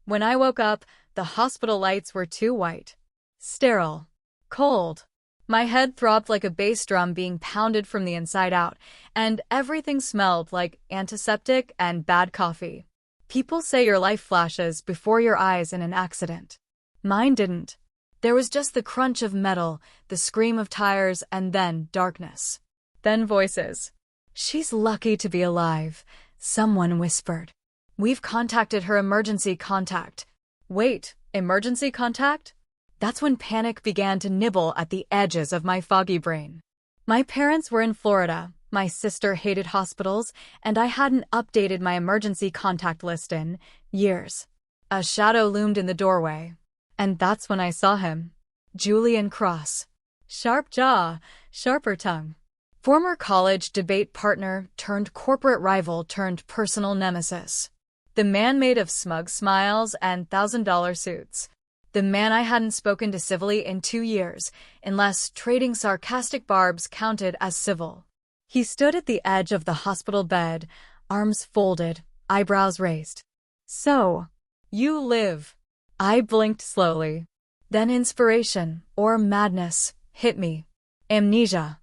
When I woke up, the hospital lights were too white. Sterile. Cold. My head throbbed like a bass drum being pounded from the inside out, and everything smelled like antiseptic and bad coffee. People say your life flashes before your eyes in an accident. Mine didn't. There was just the crunch of metal, the scream of tires, and then darkness. Then voices. "She's lucky to be alive," someone whispered. "We've contacted her emergency contact." Wait, emergency contact? That's when panic began to nibble at the edges of my foggy brain. My parents were in Florida, my sister hated hospitals, and I hadn't updated my emergency contact list in years. A shadow loomed in the doorway. And that's when I saw him. Julian Cross. Sharp jaw, sharper tongue. Former college debate partner turned corporate rival turned personal nemesis. The man made of smug smiles and $1,000 suits. The man I hadn't spoken to civilly in 2 years, unless trading sarcastic barbs counted as civil. He stood at the edge of the hospital bed, arms folded, eyebrows raised. "So, you live." I blinked slowly. Then inspiration, or madness, hit me. Amnesia.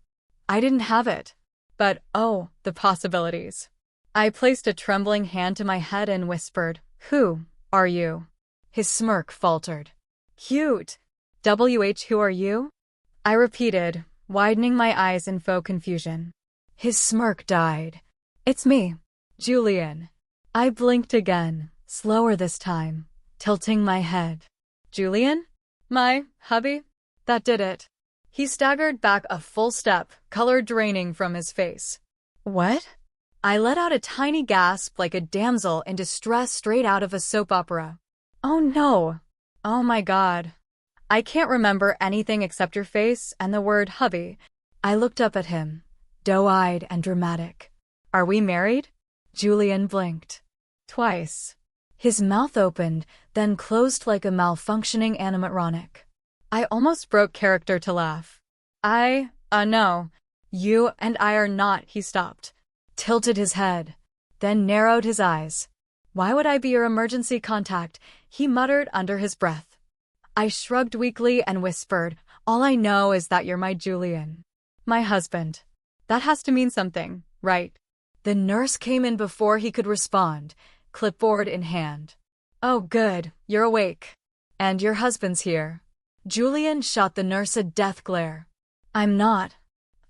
I didn't have it. But oh, the possibilities. I placed a trembling hand to my head and whispered, "Who are you?" His smirk faltered. "Cute. Who are you?" I repeated, widening my eyes in faux confusion. His smirk died. "It's me, Julian." I blinked again, slower this time, tilting my head. "Julian? My hubby?" That did it. He staggered back a full step, color draining from his face. "What?" I let out a tiny gasp like a damsel in distress straight out of a soap opera. "Oh no. Oh my God. I can't remember anything except your face and the word hubby." I looked up at him, doe-eyed and dramatic. "Are we married?" Julian blinked. Twice. His mouth opened, then closed like a malfunctioning animatronic. I almost broke character to laugh. No. You and I are not," he stopped, tilted his head, then narrowed his eyes. "Why would I be your emergency contact?" he muttered under his breath. I shrugged weakly and whispered, "All I know is that you're my Julian. My husband. That has to mean something, right?" The nurse came in before he could respond, clipboard in hand. "Oh good, you're awake. And your husband's here." Julian shot the nurse a death glare. "I'm not.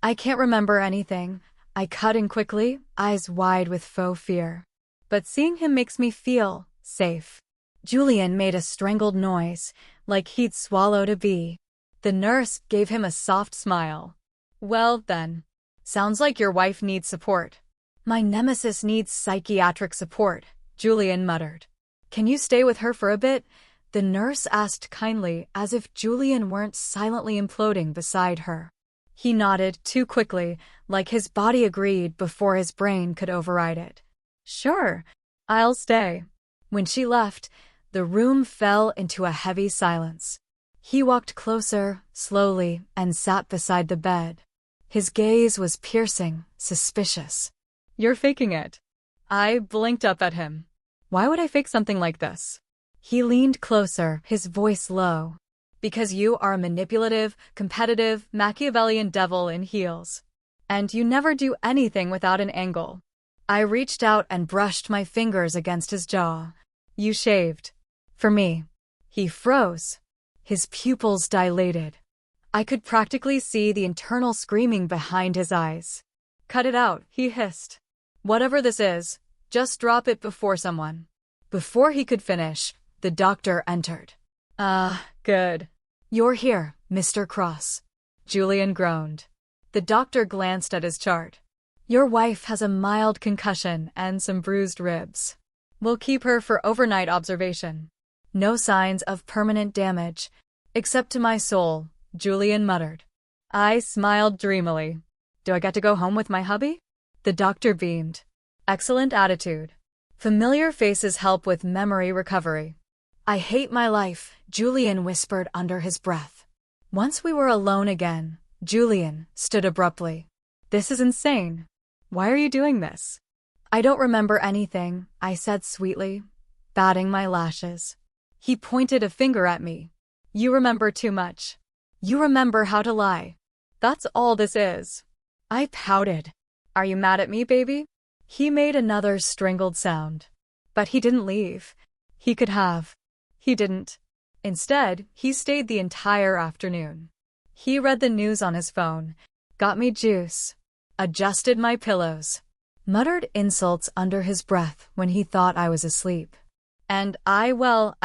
I can't remember anything," I cut in quickly, eyes wide with faux fear. "But seeing him makes me feel safe." Julian made a strangled noise, like he'd swallowed a bee. The nurse gave him a soft smile. "Well then, sounds like your wife needs support." "My nemesis needs psychiatric support," Julian muttered. "Can you stay with her for a bit?" the nurse asked kindly, as if Julian weren't silently imploding beside her. He nodded too quickly, like his body agreed before his brain could override it. "Sure, I'll stay." When she left, the room fell into a heavy silence. He walked closer, slowly, and sat beside the bed. His gaze was piercing, suspicious. "You're faking it." I blinked up at him. "Why would I fake something like this?" He leaned closer, his voice low. "Because you are a manipulative, competitive, Machiavellian devil in heels. And you never do anything without an angle." I reached out and brushed my fingers against his jaw. "You shaved. For me." He froze. His pupils dilated. I could practically see the internal screaming behind his eyes. "Cut it out," he hissed. "Whatever this is, just drop it before someone." Before he could finish, the doctor entered. Good. "You're here, Mr. Cross." Julian groaned. The doctor glanced at his chart. "Your wife has a mild concussion and some bruised ribs. We'll keep her for overnight observation. No signs of permanent damage, except to my soul," Julian muttered. I smiled dreamily. "Do I get to go home with my hubby?" The doctor beamed. "Excellent attitude. Familiar faces help with memory recovery." "I hate my life," Julian whispered under his breath. Once we were alone again, Julian stood abruptly. "This is insane. Why are you doing this?" "I don't remember anything," I said sweetly, batting my lashes. He pointed a finger at me. You remember too much. You remember how to lie. That's all this is. I pouted. Are you mad at me, baby? He made another strangled sound. But he didn't leave. He could have. He didn't. Instead, he stayed the entire afternoon. He read the news on his phone, got me juice, adjusted my pillows, muttered insults under his breath when he thought I was asleep. And I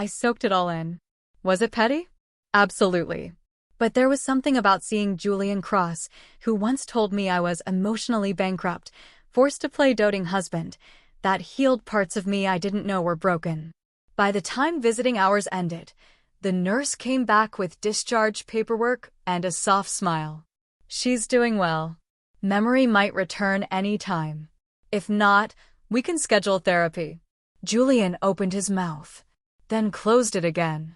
soaked it all in. Was it petty? Absolutely. But there was something about seeing Julian Cross, who once told me I was emotionally bankrupt, forced to play doting husband, that healed parts of me I didn't know were broken. By the time visiting hours ended, the nurse came back with discharge paperwork and a soft smile. She's doing well. Memory might return any time. If not, we can schedule therapy. Julian opened his mouth, then closed it again.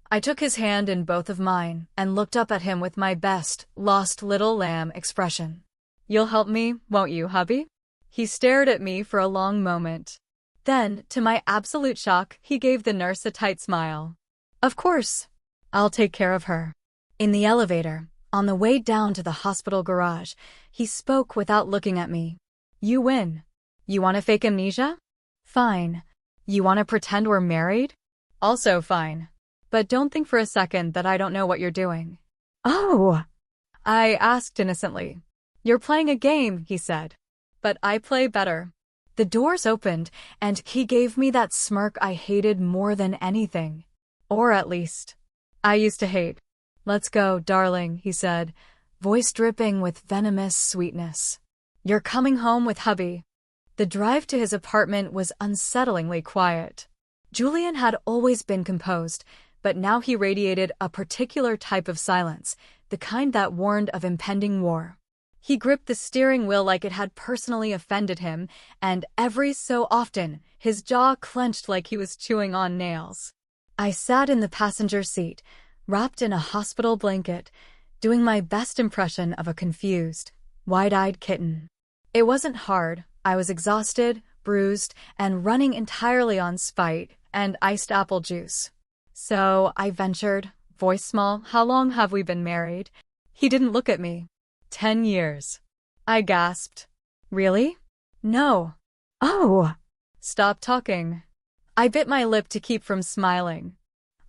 I took his hand in both of mine and looked up at him with my best, lost little lamb expression. You'll help me, won't you, hubby? He stared at me for a long moment. Then, to my absolute shock, he gave the nurse a tight smile. Of course. I'll take care of her. In the elevator, on the way down to the hospital garage, he spoke without looking at me. You win. You want to fake amnesia? Fine. You want to pretend we're married? Also fine. But don't think for a second that I don't know what you're doing. Oh! I asked innocently. You're playing a game, he said. But I play better. The doors opened, and he gave me that smirk I hated more than anything. Or at least, I used to hate. Let's go, darling, he said, voice dripping with venomous sweetness. You're coming home with hubby. The drive to his apartment was unsettlingly quiet. Julian had always been composed, but now he radiated a particular type of silence, the kind that warned of impending war. He gripped the steering wheel like it had personally offended him, and every so often, his jaw clenched like he was chewing on nails. I sat in the passenger seat, wrapped in a hospital blanket, doing my best impression of a confused, wide-eyed kitten. It wasn't hard. I was exhausted, bruised, and running entirely on spite and iced apple juice. So I ventured, voice small, how long have we been married? He didn't look at me. 10 years. I gasped. Really? No. Oh! Stop talking. I bit my lip to keep from smiling.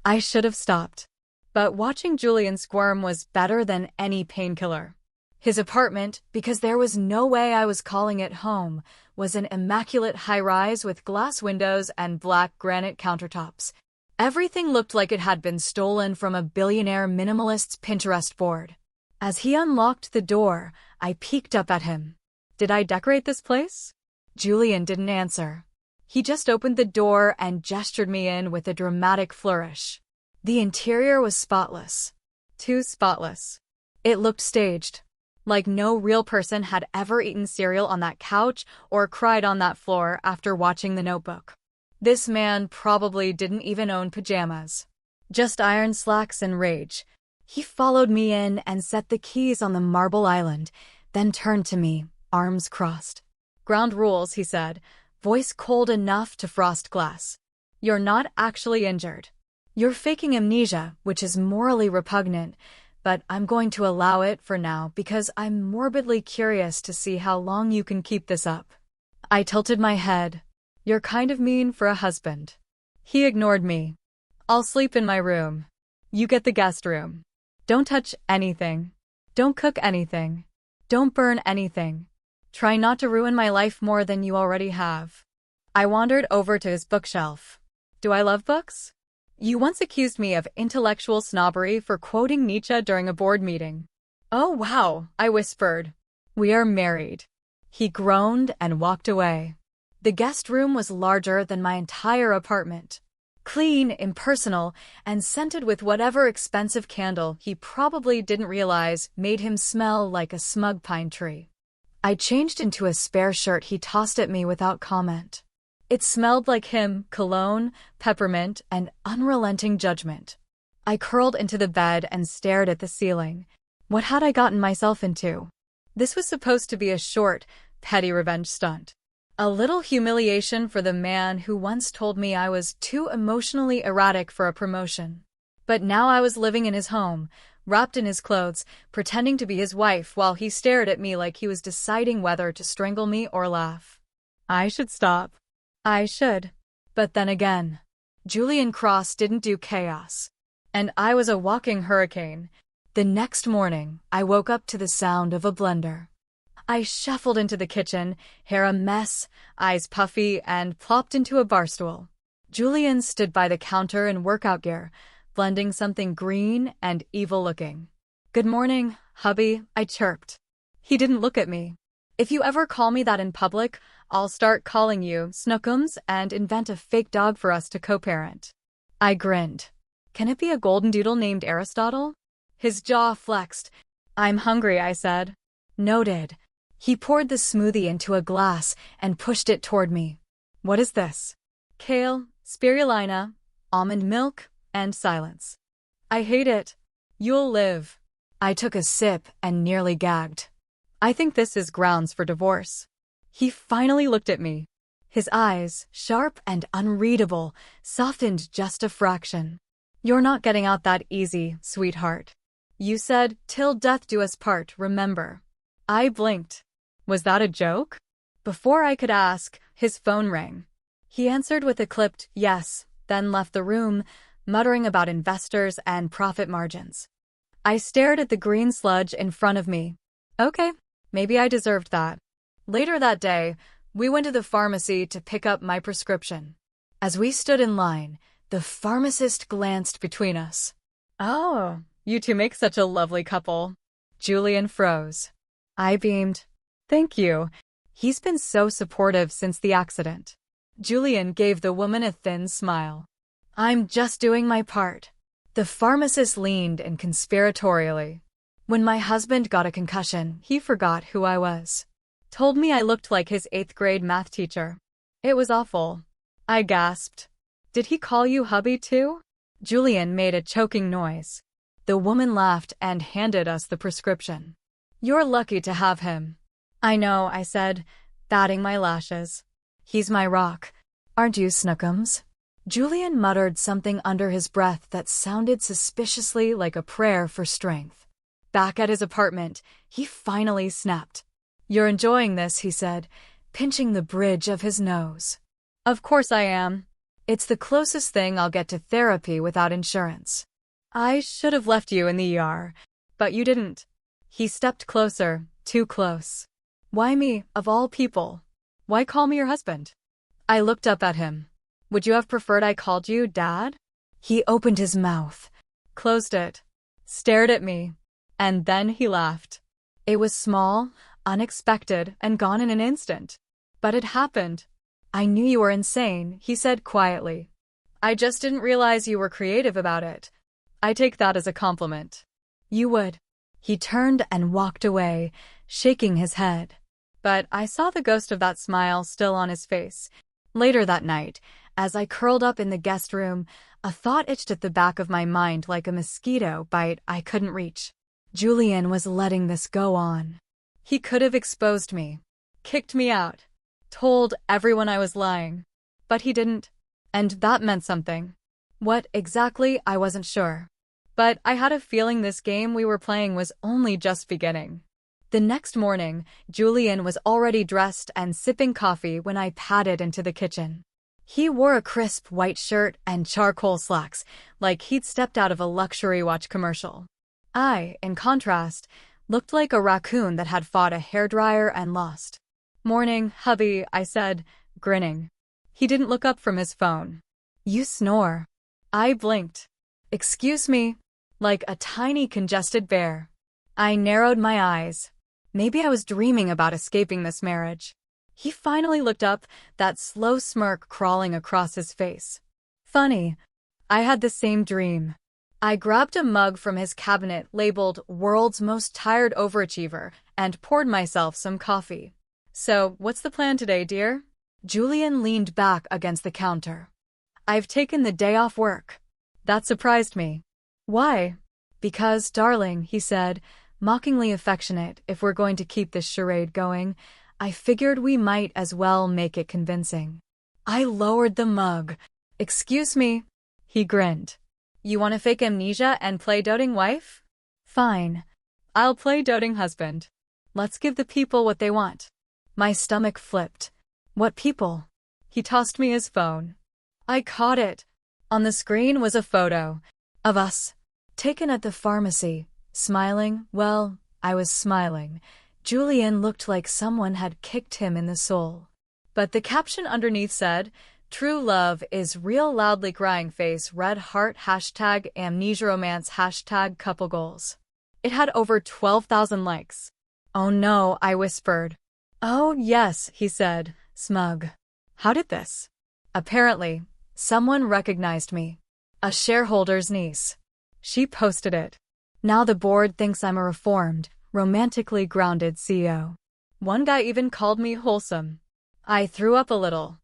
I should have stopped. But watching Julian squirm was better than any painkiller. His apartment, because there was no way I was calling it home, was an immaculate high-rise with glass windows and black granite countertops. Everything looked like it had been stolen from a billionaire minimalist's Pinterest board. As he unlocked the door, I peeked up at him. Did I decorate this place? Julian didn't answer. He just opened the door and gestured me in with a dramatic flourish. The interior was spotless. Too spotless. It looked staged. Like no real person had ever eaten cereal on that couch or cried on that floor after watching The Notebook. This man probably didn't even own pajamas. Just iron slacks and rage. He followed me in and set the keys on the marble island, then turned to me, arms crossed. Ground rules, he said, voice cold enough to frost glass. You're not actually injured. You're faking amnesia, which is morally repugnant, but I'm going to allow it for now because I'm morbidly curious to see how long you can keep this up. I tilted my head. You're kind of mean for a husband. He ignored me. I'll sleep in my room. You get the guest room. Don't touch anything. Don't cook anything. Don't burn anything. Try not to ruin my life more than you already have. I wandered over to his bookshelf. Do I love books? You once accused me of intellectual snobbery for quoting Nietzsche during a board meeting. Oh wow, I whispered. We are married. He groaned and walked away. The guest room was larger than my entire apartment. Clean, impersonal, and scented with whatever expensive candle he probably didn't realize made him smell like a smug pine tree. I changed into a spare shirt he tossed at me without comment. It smelled like him, cologne, peppermint, and unrelenting judgment. I curled into the bed and stared at the ceiling. What had I gotten myself into? This was supposed to be a short, petty revenge stunt. A little humiliation for the man who once told me I was too emotionally erratic for a promotion. But now I was living in his home, wrapped in his clothes, pretending to be his wife while he stared at me like he was deciding whether to strangle me or laugh. I should stop. I should. But then again, Julian Cross didn't do chaos. And I was a walking hurricane. The next morning, I woke up to the sound of a blender. I shuffled into the kitchen, hair a mess, eyes puffy, and plopped into a bar stool. Julian stood by the counter in workout gear, blending something green and evil-looking. "Good morning, hubby," I chirped. He didn't look at me. "If you ever call me that in public, I'll start calling you Snookums and invent a fake dog for us to co-parent." I grinned. "Can it be a golden doodle named Aristotle?" His jaw flexed. "I'm hungry," I said. "Noted." He poured the smoothie into a glass and pushed it toward me. "What is this?" "Kale, spirulina, almond milk, and silence." "I hate it." "You'll live." I took a sip and nearly gagged. "I think this is grounds for divorce." He finally looked at me. His eyes, sharp and unreadable, softened just a fraction. "You're not getting out that easy, sweetheart. You said, 'Till death do us part,' remember?" I blinked. Was that a joke? Before I could ask, his phone rang. He answered with a clipped yes, then left the room, muttering about investors and profit margins. I stared at the green sludge in front of me. Okay, maybe I deserved that. Later that day, we went to the pharmacy to pick up my prescription. As we stood in line, the pharmacist glanced between us. "Oh, you two make such a lovely couple." Julian froze. I beamed. "Thank you. He's been so supportive since the accident." Julian gave the woman a thin smile. "I'm just doing my part." The pharmacist leaned in conspiratorially. "When my husband got a concussion, he forgot who I was. Told me I looked like his 8th grade math teacher. It was awful." I gasped. "Did he call you hubby too?" Julian made a choking noise. The woman laughed and handed us the prescription. "You're lucky to have him." "I know," I said, batting my lashes. "He's my rock. Aren't you, Snookums?" Julian muttered something under his breath that sounded suspiciously like a prayer for strength. Back at his apartment, he finally snapped. "You're enjoying this," he said, pinching the bridge of his nose. "Of course I am. It's the closest thing I'll get to therapy without insurance." "I should have left you in the ER, but you didn't." He stepped closer, too close. "Why me, of all people? Why call me your husband?" I looked up at him. "Would you have preferred I called you Dad?" He opened his mouth, closed it, stared at me, and then he laughed. It was small, unexpected, and gone in an instant. But it happened. "I knew you were insane," he said quietly. "I just didn't realize you were creative about it. I take that as a compliment." "You would." He turned and walked away, shaking his head. But I saw the ghost of that smile still on his face. Later that night, as I curled up in the guest room, a thought itched at the back of my mind like a mosquito bite I couldn't reach. Julian was letting this go on. He could have exposed me, kicked me out, told everyone I was lying. But he didn't. And that meant something. What exactly, I wasn't sure. But I had a feeling this game we were playing was only just beginning. The next morning, Julian was already dressed and sipping coffee when I padded into the kitchen. He wore a crisp white shirt and charcoal slacks, like he'd stepped out of a luxury watch commercial. I, in contrast, looked like a raccoon that had fought a hairdryer and lost. "Morning, hubby," I said, grinning. He didn't look up from his phone. "You snore." I blinked. "Excuse me," like a tiny congested bear. I narrowed my eyes. Maybe I was dreaming about escaping this marriage. He finally looked up, that slow smirk crawling across his face. Funny, I had the same dream. I grabbed a mug from his cabinet labeled World's Most Tired Overachiever and poured myself some coffee. "So, what's the plan today, dear?" Julian leaned back against the counter. "I've taken the day off work." That surprised me. "Why?" "Because, darling," he said, mockingly affectionate, "if we're going to keep this charade going, I figured we might as well make it convincing. I lowered the mug. "Excuse me." He grinned. "You want to fake amnesia and play doting wife? Fine. I'll play doting husband. Let's give the people what they want." My stomach flipped. "What people?" He tossed me his phone. I caught it. On the screen was a photo of us, taken at the pharmacy, smiling. Well, I was smiling. Julian looked like someone had kicked him in the soul. But the caption underneath said, "True love is real," loudly crying face, red heart, #amnesia romance, #couple goals. It had over 12,000 likes. "Oh no," I whispered. "Oh yes," he said, smug. "How did this?" Apparently, someone recognized me. A shareholder's niece. She posted it. Now the board thinks I'm a reformed, romantically grounded CEO. One guy even called me wholesome. I threw up a little.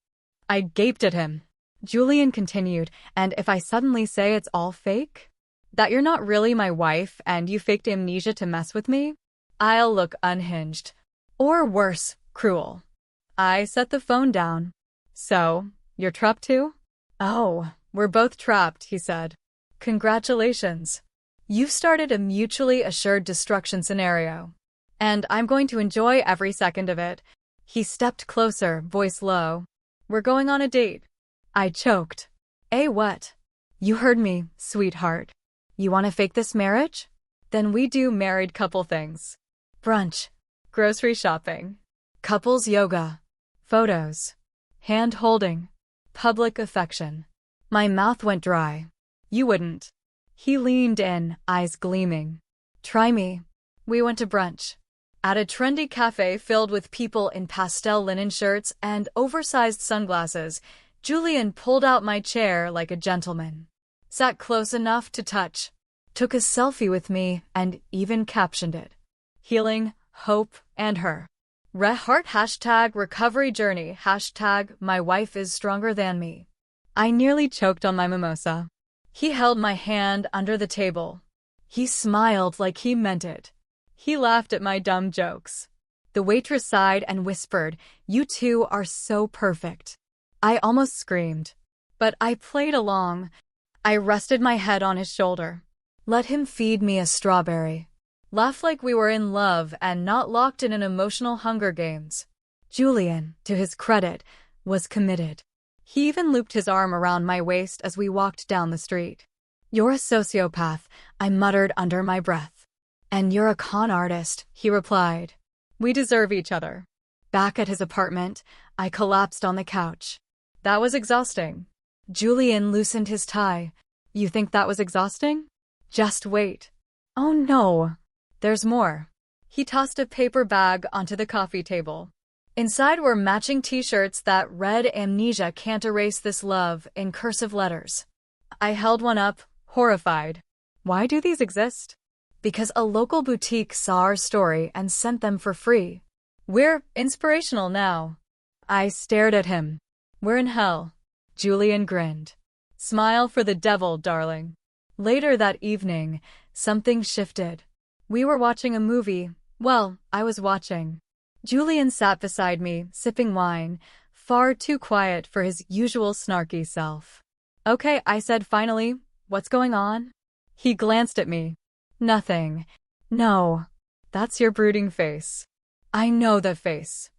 I gaped at him. Julian continued, "And if I suddenly say it's all fake? That you're not really my wife and you faked amnesia to mess with me? I'll look unhinged. Or worse, cruel." I set the phone down. "So, you're trapped too?" "Oh, we're both trapped," he said. "Congratulations. You've started a mutually assured destruction scenario. And I'm going to enjoy every second of it." He stepped closer, voice low. "We're going on a date." I choked. What?" "You heard me, sweetheart. You want to fake this marriage? Then we do married couple things. Brunch. Grocery shopping. Couples yoga. Photos. Hand-holding. Public affection." My mouth went dry. "You wouldn't." He leaned in, eyes gleaming. "Try me." We went to brunch. At a trendy cafe filled with people in pastel linen shirts and oversized sunglasses, Julian pulled out my chair like a gentleman. Sat close enough to touch. Took a selfie with me and even captioned it. "Healing, hope, and her. Heart #recovery journey #my wife is stronger than me." I nearly choked on my mimosa. He held my hand under the table. He smiled like he meant it. He laughed at my dumb jokes. The waitress sighed and whispered, "You two are so perfect." I almost screamed. But I played along. I rested my head on his shoulder. Let him feed me a strawberry. Laughed like we were in love and not locked in an emotional Hunger Games. Julian, to his credit, was committed. He even looped his arm around my waist as we walked down the street. "You're a sociopath," I muttered under my breath. "And you're a con artist," he replied. "We deserve each other." Back at his apartment, I collapsed on the couch. That was exhausting. Julian loosened his tie. "You think that was exhausting? Just wait." "Oh no. There's more." He tossed a paper bag onto the coffee table. Inside were matching t-shirts that read "Amnesia can't erase this love" in cursive letters. I held one up, horrified. Why do these exist? Because a local boutique saw our story and sent them for free. We're inspirational now. I stared at him. "We're in hell." Julian grinned. "Smile for the devil, darling." Later that evening, something shifted. We were watching a movie. Well, I was watching. Julian sat beside me, sipping wine, far too quiet for his usual snarky self. "Okay," I said finally. "What's going on?" He glanced at me. "Nothing." "No. That's your brooding face." "I know the face.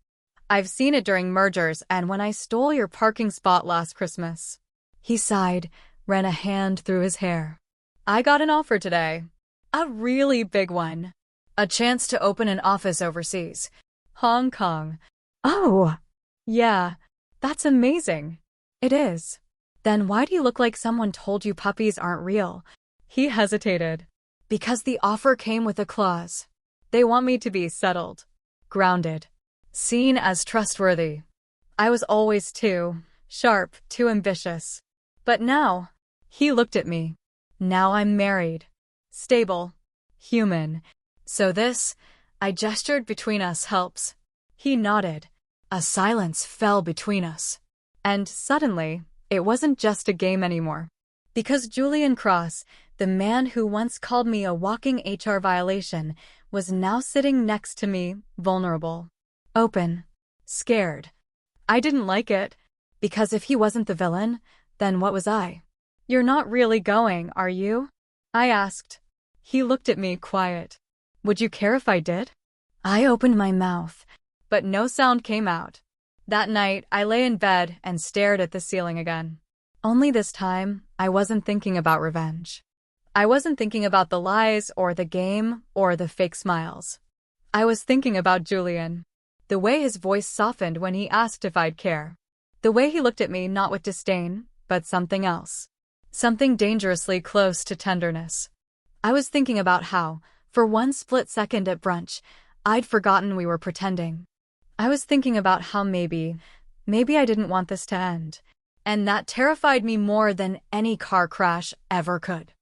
I've seen it during mergers and when I stole your parking spot last Christmas." He sighed, ran a hand through his hair. "I got an offer today. A really big one. A chance to open an office overseas. Hong Kong." "Oh, yeah, that's amazing." "It is." "Then why do you look like someone told you puppies aren't real?" He hesitated. "Because the offer came with a clause. They want me to be settled, grounded, seen as trustworthy. I was always too sharp, too ambitious. But now," he looked at me, "now I'm married, stable, human. So this," I gestured between us, "helps." He nodded. A silence fell between us. And suddenly, it wasn't just a game anymore. Because Julian Cross, the man who once called me a walking HR violation, was now sitting next to me, vulnerable, open, Scared. I didn't like it. Because if he wasn't the villain, then what was I? You're not really going, are you? I asked. He looked at me quiet. Would you care if I did? I opened my mouth, but no sound came out. That night, I lay in bed and stared at the ceiling again. Only this time, I wasn't thinking about revenge. I wasn't thinking about the lies or the game or the fake smiles. I was thinking about Julian. The way his voice softened when he asked if I'd care. The way he looked at me not with disdain, but something else. Something dangerously close to tenderness. I was thinking about how, for one split second at brunch, I'd forgotten we were pretending. I was thinking about how maybe I didn't want this to end. And that terrified me more than any car crash ever could.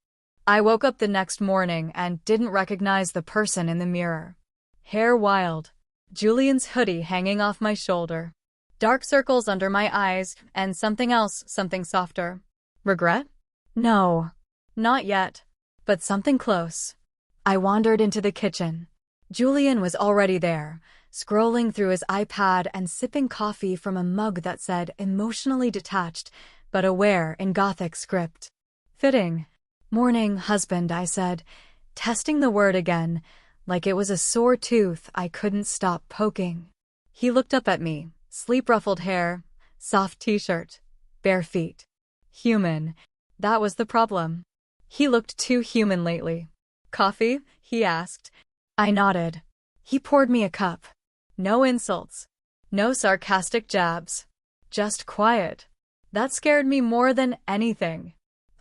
I woke up the next morning and didn't recognize the person in the mirror. Hair wild. Julian's hoodie hanging off my shoulder. Dark circles under my eyes and something else, something softer. Regret? No. Not yet. But something close. I wandered into the kitchen. Julian was already there, scrolling through his iPad and sipping coffee from a mug that said emotionally detached, but aware in Gothic script. Fitting. Morning, husband, I said, testing the word again, like it was a sore tooth I couldn't stop poking. He looked up at me, sleep-ruffled hair, soft t-shirt, bare feet. Human. That was the problem. He looked too human lately. Coffee? He asked. I nodded. He poured me a cup. No insults. No sarcastic jabs. Just quiet. That scared me more than anything.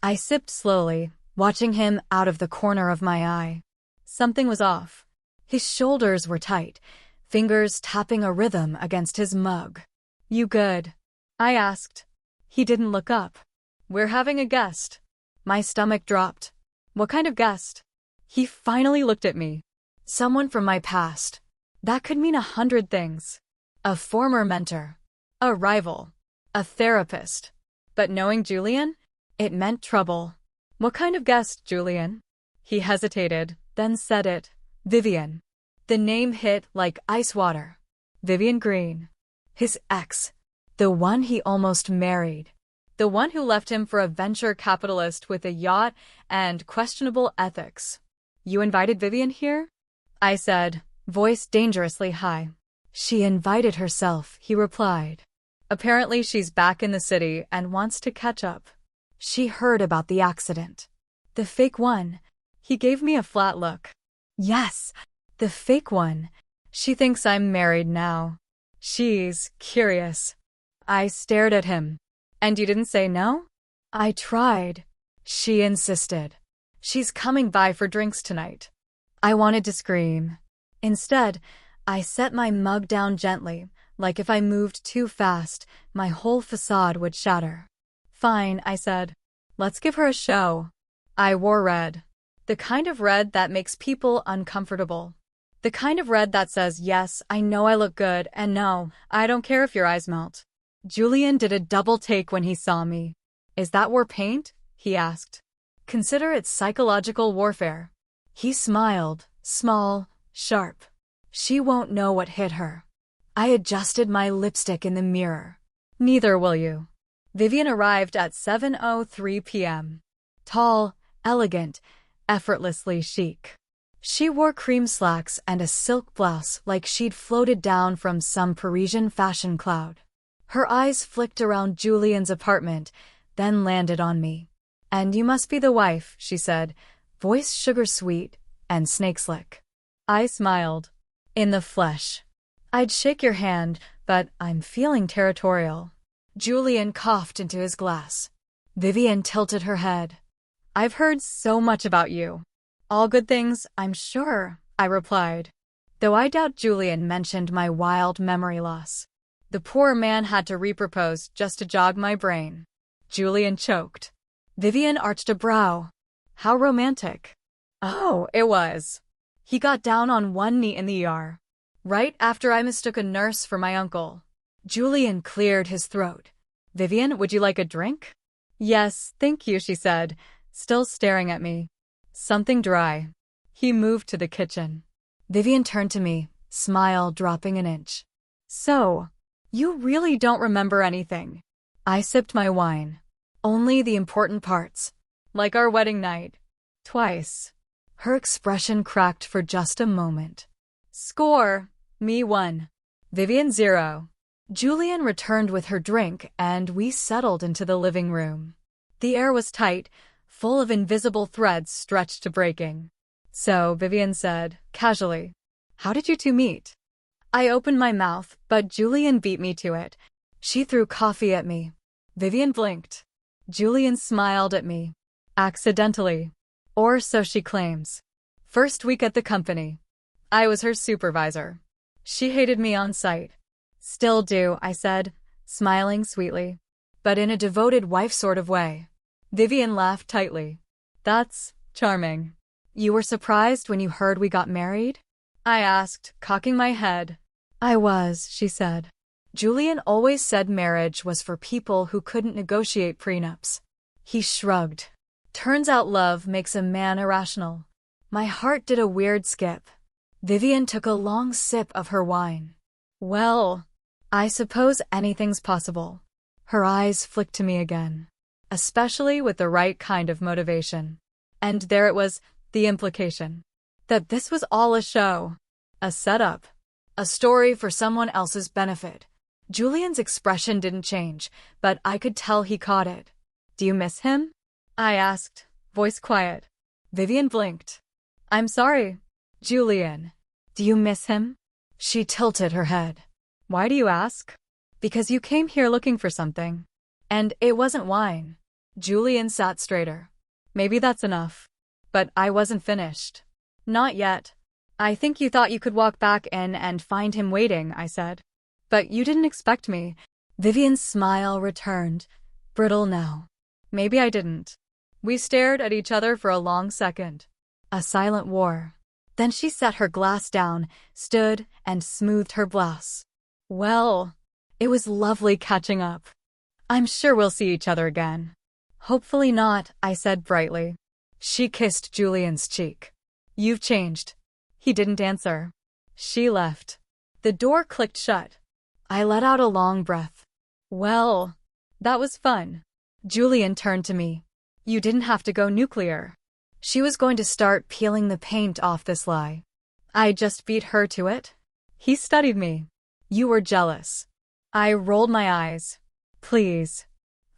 I sipped slowly, watching him out of the corner of my eye. Something was off. His shoulders were tight, fingers tapping a rhythm against his mug. You good? I asked. He didn't look up. We're having a guest. My stomach dropped. What kind of guest? He finally looked at me. Someone from my past. That could mean 100 things. A former mentor. A rival. A therapist. But knowing Julian, it meant trouble. What kind of guest, Julian? He hesitated, then said it. Vivian. The name hit like ice water. Vivian Green. His ex. The one he almost married. The one who left him for a venture capitalist with a yacht and questionable ethics. You invited Vivian here? I said, voice dangerously high. She invited herself, he replied. Apparently she's back in the city and wants to catch up. She heard about the accident. The fake one. He gave me a flat look. Yes, the fake one. She thinks I'm married now. She's curious. I stared at him. And you didn't say no? I tried. She insisted. She's coming by for drinks tonight. I wanted to scream. Instead, I set my mug down gently, like if I moved too fast, my whole facade would shatter. Fine, I said. Let's give her a show. I wore red. The kind of red that makes people uncomfortable. The kind of red that says, yes, I know I look good, and no, I don't care if your eyes melt. Julian did a double take when he saw me. Is that war paint? He asked. Consider it psychological warfare. He smiled, small, sharp. She won't know what hit her. I adjusted my lipstick in the mirror. Neither will you. Vivian arrived at 7:03 p.m. Tall, elegant, effortlessly chic. She wore cream slacks and a silk blouse like she'd floated down from some Parisian fashion cloud. Her eyes flicked around Julian's apartment, then landed on me. And you must be the wife, she said, voice sugar-sweet and snake-slick. I smiled. In the flesh. I'd shake your hand, but I'm feeling territorial. Julian coughed into his glass. Vivian tilted her head. I've heard so much about you. All good things, I'm sure, I replied. Though I doubt Julian mentioned my wild memory loss. The poor man had to repropose just to jog my brain. Julian choked. Vivian arched a brow. How romantic. Oh, it was. He got down on one knee in the ER. Right after I mistook a nurse for my uncle. Julian cleared his throat. Vivian, would you like a drink? Yes, thank you, she said, still staring at me. Something dry. He moved to the kitchen. Vivian turned to me, smile dropping an inch. So, You really don't remember anything. I sipped my wine. Only the important parts. Like our wedding night. Twice. Her expression cracked for just a moment. Score. Me 1. Vivian 0. Julian returned with her drink and we settled into the living room. The air was tight, full of invisible threads stretched to breaking. So, Vivian said, casually, how did you two meet? I opened my mouth, but Julian beat me to it. She threw coffee at me. Vivian blinked. Julian smiled at me. Accidentally. Or so she claims. First week at the company. I was her supervisor. She hated me on sight. Still do, I said, smiling sweetly. But in a devoted wife sort of way. Vivian laughed tightly. That's charming. You were surprised when you heard we got married? I asked, cocking my head. I was, she said. Julian always said marriage was for people who couldn't negotiate prenups. He shrugged. Turns out love makes a man irrational. My heart did a weird skip. Vivian took a long sip of her wine. Well, I suppose anything's possible. Her eyes flicked to me again. Especially with the right kind of motivation. And there it was, the implication. That this was all a show. A setup. A story for someone else's benefit. Julian's expression didn't change, but I could tell he caught it. Do you miss him? I asked, voice quiet. Vivian blinked. I'm sorry. Julian. Do you miss him? She tilted her head. Why do you ask? Because you came here looking for something. And it wasn't wine. Julian sat straighter. Maybe that's enough. But I wasn't finished. Not yet. I think you thought you could walk back in and find him waiting, I said. But you didn't expect me. Vivian's smile returned, brittle now. Maybe I didn't. We stared at each other for a long second. A silent war. Then she set her glass down, stood, and smoothed her blouse. Well, it was lovely catching up. I'm sure we'll see each other again. Hopefully not, I said brightly. She kissed Julian's cheek. You've changed. He didn't answer. She left. The door clicked shut. I let out a long breath. Well, that was fun. Julian turned to me. You didn't have to go nuclear. She was going to start peeling the paint off this lie. I just beat her to it. He studied me. You were jealous. I rolled my eyes. Please.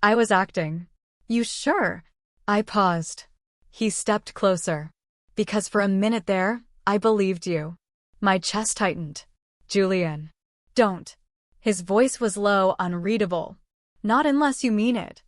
I was acting. You sure? I paused. He stepped closer. Because for a minute there, I believed you. My chest tightened. Julian. Don't. His voice was low, unreadable. Not unless you mean it.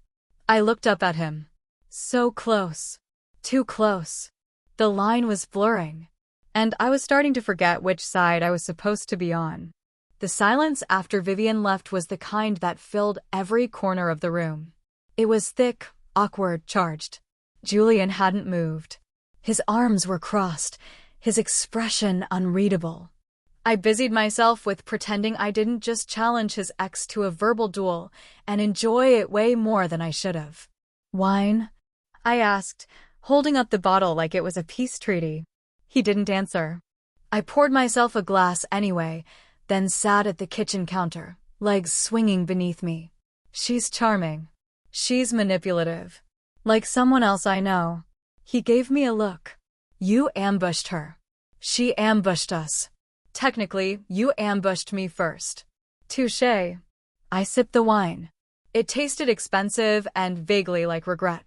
I looked up at him. So close. Too close. The line was blurring. And I was starting to forget which side I was supposed to be on. The silence after Vivian left was the kind that filled every corner of the room. It was thick, awkward, charged. Julian hadn't moved. His arms were crossed, his expression unreadable. I busied myself with pretending I didn't just challenge his ex to a verbal duel and enjoy it way more than I should have. Wine? I asked, holding up the bottle like it was a peace treaty. He didn't answer. I poured myself a glass anyway, then sat at the kitchen counter, legs swinging beneath me. She's charming. She's manipulative. Like someone else I know. He gave me a look. You ambushed her. She ambushed us. Technically, you ambushed me first. Touché. I sipped the wine. It tasted expensive and vaguely like regret.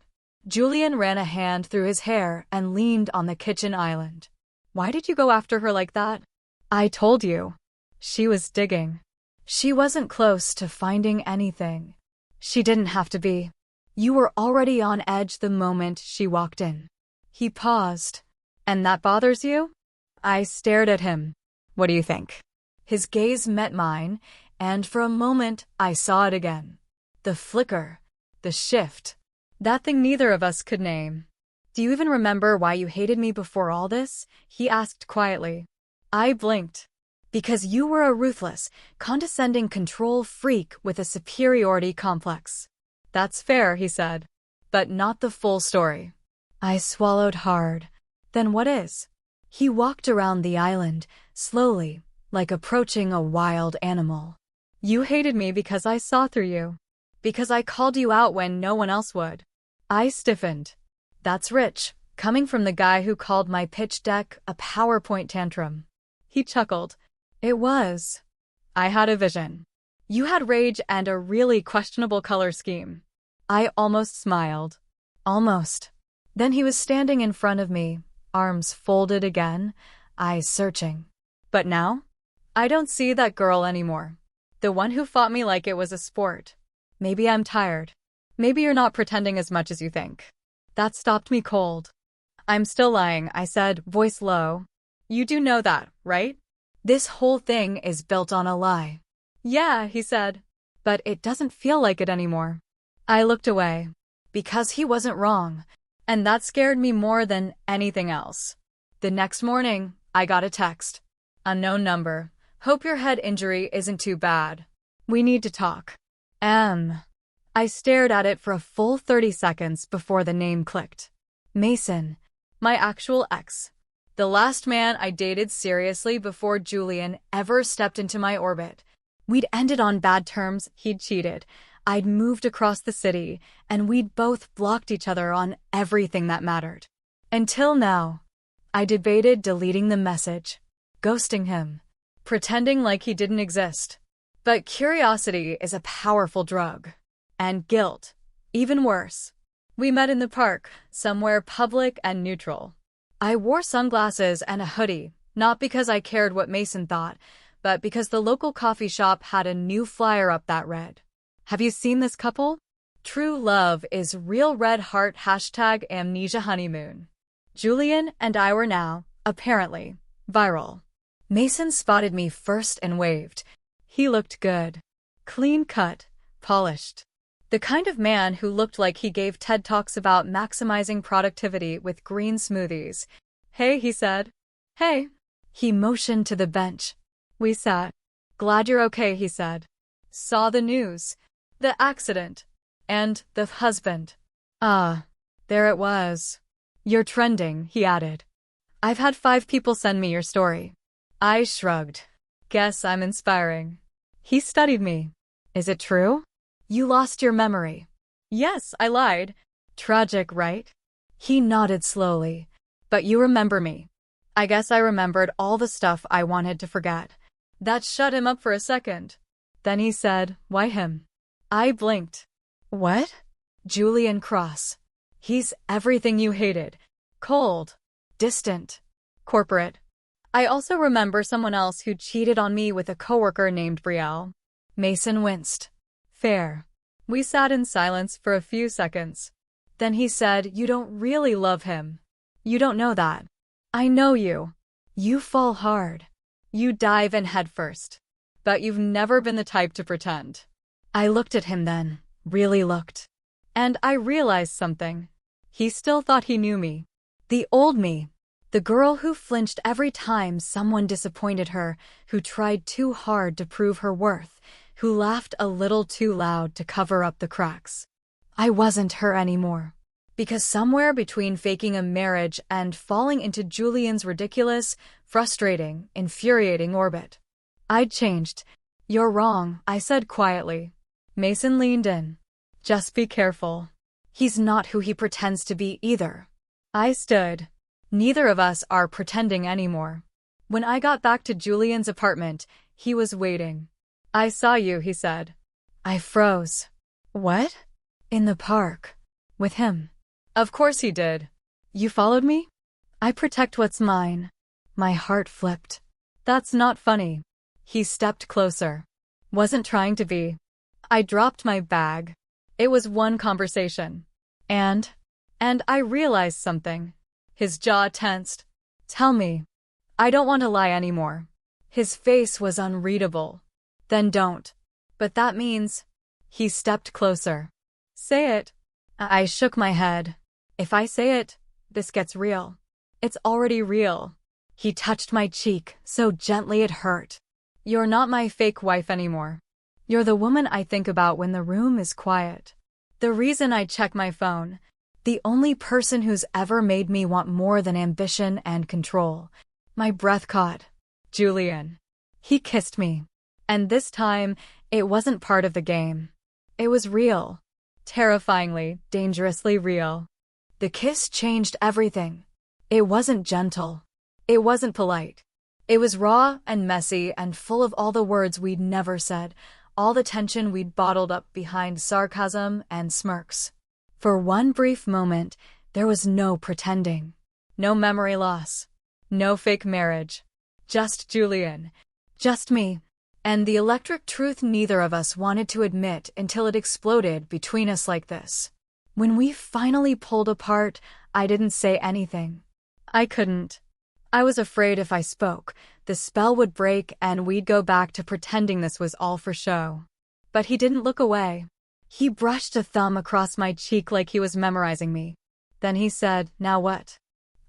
Julian ran a hand through his hair and leaned on the kitchen island. Why did you go after her like that? I told you. She was digging. She wasn't close to finding anything. She didn't have to be. You were already on edge the moment she walked in. He paused. And that bothers you? I stared at him. What do you think? His gaze met mine, and for a moment I saw it again. The flicker. The shift. That thing neither of us could name. Do you even remember why you hated me before all this? He asked quietly. I blinked. Because you were a ruthless, condescending control freak with a superiority complex. That's fair, he said. But not the full story. I swallowed hard. Then what is? He walked around the island, slowly, like approaching a wild animal. You hated me because I saw through you. Because I called you out when no one else would. I stiffened. That's rich, coming from the guy who called my pitch deck a PowerPoint tantrum. He chuckled. It was. I had a vision. You had rage and a really questionable color scheme. I almost smiled. Almost. Then he was standing in front of me, arms folded again, eyes searching. But now? I don't see that girl anymore. The one who fought me like it was a sport. Maybe I'm tired. Maybe you're not pretending as much as you think. That stopped me cold. I'm still lying, I said, voice low. You do know that, right? This whole thing is built on a lie. Yeah, he said. But it doesn't feel like it anymore. I looked away. Because he wasn't wrong. And that scared me more than anything else. The next morning, I got a text. Unknown number. Hope your head injury isn't too bad. We need to talk. I stared at it for a full 30 seconds before the name clicked. Mason. My actual ex. The last man I dated seriously before Julian ever stepped into my orbit. We'd ended on bad terms, he'd cheated. I'd moved across the city, and we'd both blocked each other on everything that mattered. Until now. I debated deleting the message, ghosting him, pretending like he didn't exist. But curiosity is a powerful drug. And guilt, even worse. We met in the park, somewhere public and neutral. I wore sunglasses and a hoodie, not because I cared what Mason thought, but because the local coffee shop had a new flyer up that read. Have you seen this couple? True love is real red heart # amnesia honeymoon. Julian and I were now, apparently, viral. Mason spotted me first and waved. He looked good. Clean cut, polished. The kind of man who looked like he gave TED Talks about maximizing productivity with green smoothies. Hey, he said. Hey. He motioned to the bench. We sat. Glad you're okay, he said. Saw the news. The accident. And the husband. There it was. You're trending, he added. I've had 5 people send me your story. I shrugged. Guess I'm inspiring. He studied me. Is it true? You lost your memory. Yes, I lied. Tragic, right? He nodded slowly. But you remember me. I guess I remembered all the stuff I wanted to forget. That shut him up for a second. Then he said, why him? I blinked. What? Julian Cross. He's everything you hated. Cold. Distant. Corporate. I also remember someone else who cheated on me with a coworker named Brielle. Mason winced. Fair. We sat in silence for a few seconds. Then he said, you don't really love him. You don't know that. I know you. You fall hard. You dive in headfirst. But you've never been the type to pretend. I looked at him then, really looked. And I realized something. He still thought he knew me. The old me. The girl who flinched every time someone disappointed her, who tried too hard to prove her worth, who laughed a little too loud to cover up the cracks. I wasn't her anymore. Because somewhere between faking a marriage and falling into Julian's ridiculous, frustrating, infuriating orbit, I'd changed. You're wrong, I said quietly. Mason leaned in. Just be careful. He's not who he pretends to be either. I stood. Neither of us are pretending anymore. When I got back to Julian's apartment, he was waiting. I saw you, he said. I froze. What? In the park. With him. Of course he did. You followed me? I protect what's mine. My heart flipped. That's not funny. He stepped closer. Wasn't trying to be. I dropped my bag. It was one conversation. And I realized something. His jaw tensed. Tell me. I don't want to lie anymore. His face was unreadable. Then don't. But that means... He stepped closer. Say it. I shook my head. If I say it, this gets real. It's already real. He touched my cheek, so gently it hurt. You're not my fake wife anymore. You're the woman I think about when the room is quiet. The reason I check my phone. The only person who's ever made me want more than ambition and control. My breath caught. Julian. He kissed me. And this time, It wasn't part of the game. It was real. Terrifyingly, dangerously real. The kiss changed everything. It wasn't gentle. It wasn't polite. It was raw and messy and full of all the words we'd never said, all the tension we'd bottled up behind sarcasm and smirks. For one brief moment, there was no pretending. No memory loss. No fake marriage. Just Julian. Just me. And the electric truth neither of us wanted to admit until it exploded between us like this. When we finally pulled apart, I didn't say anything. I couldn't. I was afraid if I spoke, the spell would break and we'd go back to pretending this was all for show. But he didn't look away. He brushed a thumb across my cheek like he was memorizing me. Then he said, "Now what?"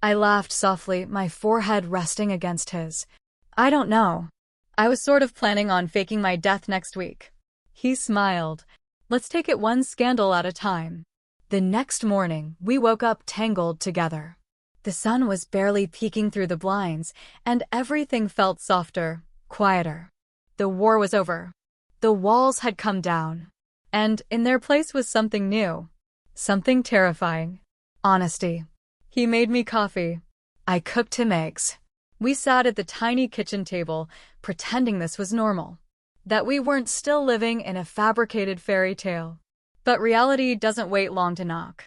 I laughed softly, my forehead resting against his. "I don't know. I was sort of planning on faking my death next week." He smiled. "Let's take it one scandal at a time." The next morning, we woke up tangled together. The sun was barely peeking through the blinds, and everything felt softer, quieter. The war was over. The walls had come down. And in their place was something new. Something terrifying. Honesty. He made me coffee. I cooked him eggs. We sat at the tiny kitchen table, pretending this was normal. That we weren't still living in a fabricated fairy tale. But reality doesn't wait long to knock.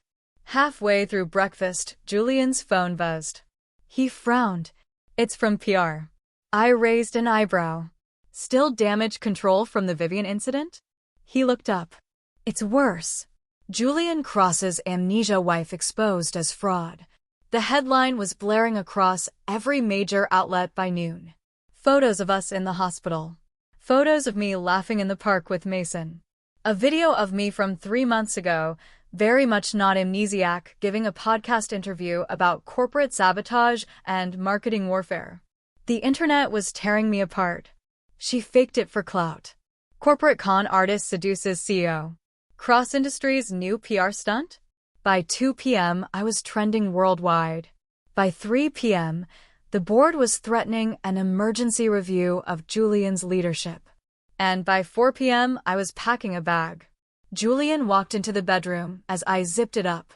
Halfway through breakfast, Julian's phone buzzed. He frowned. "It's from PR." I raised an eyebrow. "Still damage control from the Vivian incident?" He looked up. "It's worse. Julian Cross's amnesia wife exposed as fraud." The headline was blaring across every major outlet by noon. Photos of us in the hospital. Photos of me laughing in the park with Mason. A video of me from 3 months ago, very much not amnesiac, giving a podcast interview about corporate sabotage and marketing warfare. The internet was tearing me apart. She faked it for clout. Corporate con artist seduces CEO. Cross Industries' new PR stunt? By 2 p.m., I was trending worldwide. By 3 p.m., the board was threatening an emergency review of Julian's leadership. And by 4 p.m., I was packing a bag. Julian walked into the bedroom as I zipped it up.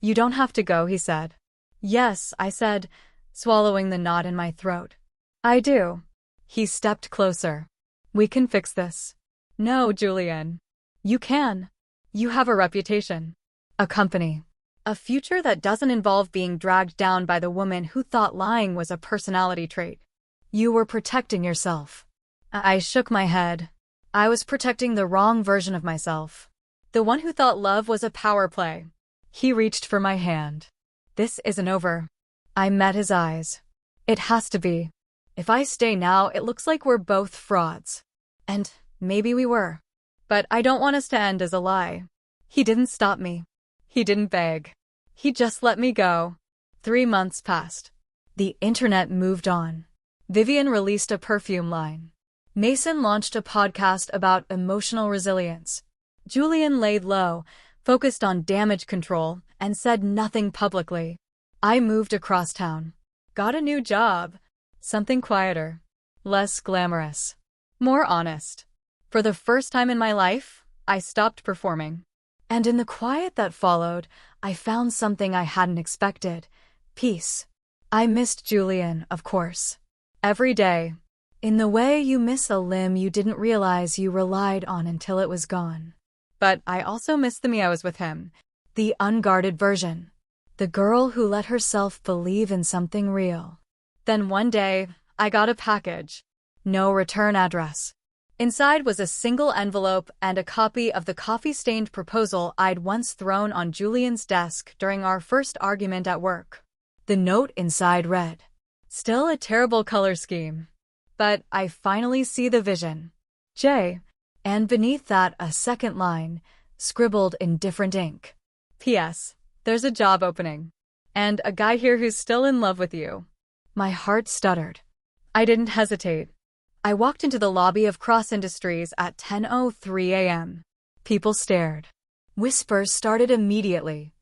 "You don't have to go," he said. "Yes," I said, swallowing the knot in my throat. "I do." He stepped closer. "We can fix this." "No, Julian. You can. You have a reputation. A company. A future that doesn't involve being dragged down by the woman who thought lying was a personality trait. You were protecting yourself." I shook my head. I was protecting the wrong version of myself. The one who thought love was a power play. He reached for my hand. "This isn't over." I met his eyes. "It has to be. If I stay now, it looks like we're both frauds." And maybe we were. But I don't want us to end as a lie. He didn't stop me. He didn't beg. He just let me go. 3 months passed. The internet moved on. Vivian released a perfume line. Mason launched a podcast about emotional resilience. Julian laid low, focused on damage control, and said nothing publicly. I moved across town. Got a new job. Something quieter. Less glamorous. More honest. For the first time in my life, I stopped performing. And in the quiet that followed, I found something I hadn't expected. Peace. I missed Julian, of course. Every day. In the way you miss a limb you didn't realize you relied on until it was gone. But I also missed the me I was with him. The unguarded version. The girl who let herself believe in something real. Then one day, I got a package. No return address. Inside was a single envelope and a copy of the coffee-stained proposal I'd once thrown on Julian's desk during our first argument at work. The note inside read, "Still a terrible color scheme. But I finally see the vision. J." And beneath that a second line, scribbled in different ink. "P.S. There's a job opening. And a guy here who's still in love with you." My heart stuttered. I didn't hesitate. I walked into the lobby of Cross Industries at 10:03 a.m. People stared. Whispers started immediately.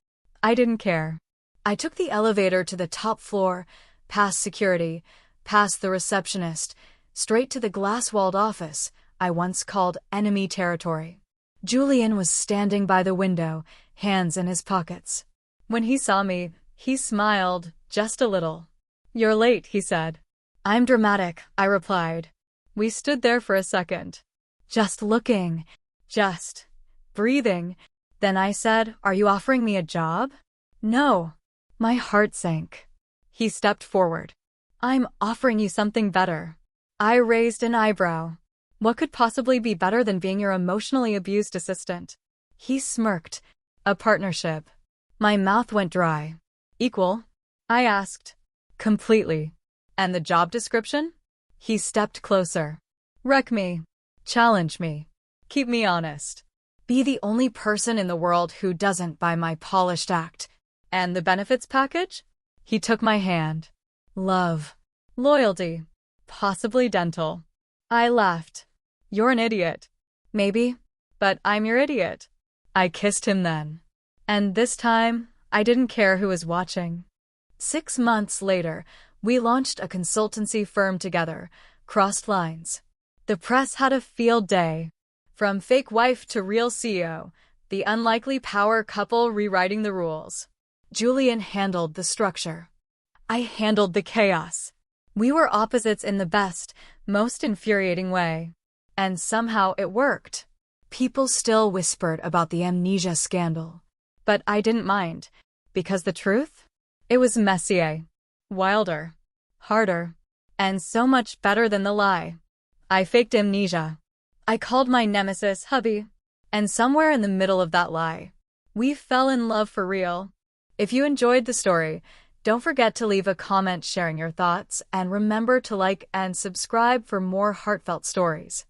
I didn't care. I took the elevator to the top floor, past security, past the receptionist, straight to the glass-walled office, I once called enemy territory. Julian was standing by the window, hands in his pockets. When he saw me, he smiled, just a little. "You're late," he said. "I'm dramatic," I replied. We stood there for a second, just looking, just breathing. Then I said, "Are you offering me a job?" "No." My heart sank. He stepped forward. "I'm offering you something better." I raised an eyebrow. What could possibly be better than being your emotionally abused assistant? He smirked. "A partnership." My mouth went dry. "Equal?" I asked. "Completely." "And the job description?" He stepped closer. "Wreck me. Challenge me. Keep me honest. Be the only person in the world who doesn't buy my polished act." "And the benefits package?" He took my hand. "Love. Loyalty. Possibly dental." I laughed. "You're an idiot." "Maybe. But I'm your idiot." I kissed him then. And this time, I didn't care who was watching. 6 months later, we launched a consultancy firm together, crossed lines. The press had a field day. From fake wife to real CEO, the unlikely power couple rewriting the rules. Julian handled the structure. I handled the chaos. We were opposites in the best, most infuriating way. And somehow it worked. People still whispered about the amnesia scandal. But I didn't mind, because the truth? It was messier, wilder, harder, and so much better than the lie. I faked amnesia. I called my Nemesis hubby. And somewhere in the middle of that lie, we fell in love for real. If you enjoyed the story, don't forget to leave a comment sharing your thoughts, and remember to like and subscribe for more heartfelt stories.